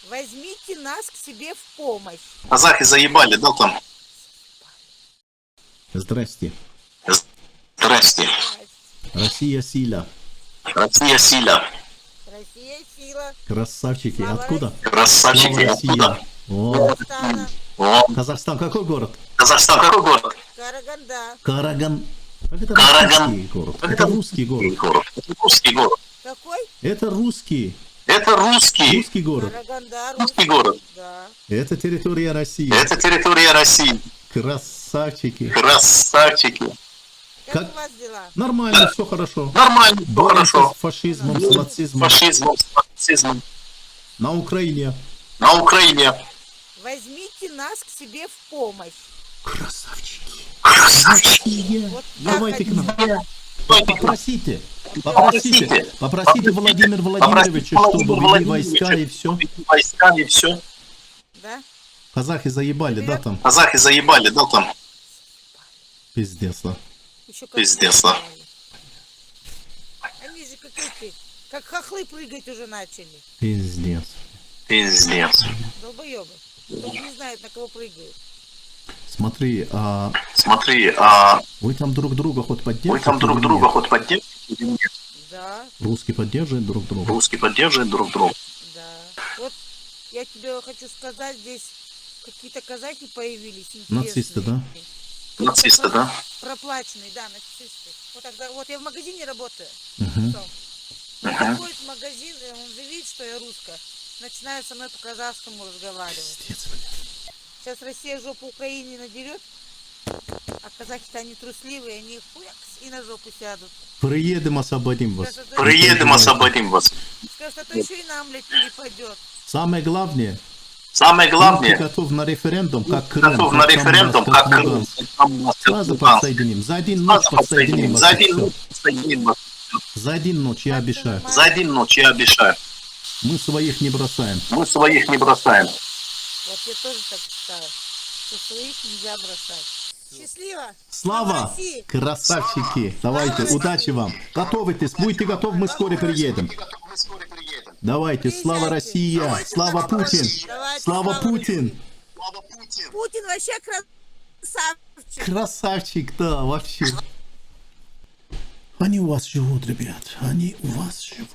Возьмите нас к себе в помощь. Казахи заебали, да, там? Здрасте. Здрасте. Россия сила. Россия сила. Россия сила. Красавчики. Слава Откуда? России. Красавчики. Слава Откуда? Россия. О, Казахстана. О, Казахстан какой город? Казахстан какой город? Караганда. Караган. Так это Караган. русский город. Это русский город. Это русский город. Какой? Это русский. Это русский. Русский город. Караганда. Русский город. Да. Это территория России. Это территория России. Красавчики. Красавчики. Как Как? у вас дела? Нормально, все хорошо. Нормально, все Боремся хорошо. с фашизмом, с нацизмом. Фашизмом, с нацизмом. На Украине. На Украине. Возьмите нас к себе в помощь. Красавчики. Красавчики. Вот Давайте к нам. Попросите. Попросите Владимира Владимировича, чтобы ввели войска и все. Войска и все. Да? Казахи заебали, да, там? Казахи заебали, да, там? Пиздец, да. Еще как Пиздец, да. Они же как эти, как хохлы прыгать уже начали. Пиздец. Пиздец. Долбоебы. Только не знают, на кого прыгают. Смотри, Смотри, вы там друг друга хоть вы поддерживаете? там друг или друга нет? хоть поддерживаете или нет? Да, Русские поддерживают друг друга? Русские поддерживают друг друга. да. Вот я тебе хочу сказать, здесь какие-то казахи появились интересные. Нацисты, да? Нацисты, да? Проплаченные, да, нацисты. Вот тогда, вот я в магазине работаю. Угу. Приходит в магазин, и он же видит, что я русская. Начинает со мной по-казахскому разговаривать. Пиздец, блядь. Сейчас Россия жопу Украине надерет, а казахи-то они трусливые, они хуякс и на жопу сядут. Приедем, освободим вас. Скажут, Приедем, освободим вас. скажут, а то еще и нам, блядь, перепадет. Самое главное, Самое будьте главное, готов на референдум, как Крым, готов как на референдум, Донбасс, как Крым, Луганск. как Донбасс, как Сразу Луганск. подсоединим. За один ночь Сразу подсоединим вас. За и один всё. ночь подсоединим вас. За один ночь, я обещаю. За один ночь, я обещаю. Мы своих не бросаем. Мы своих не бросаем. Вот я тоже так считаю, что своих нельзя бросать. Счастливо! Слава! России! Красавчики! Давайте, Слава удачи вам! Готовьтесь, будьте готовы, мы скоро приедем. Давайте, слава Приезжайте. Россия! Слава Путин! Давайте, Слава Путин! Путин вообще красавчик! Красавчик, да, вообще. Они у вас живут, ребят. Они у вас живут.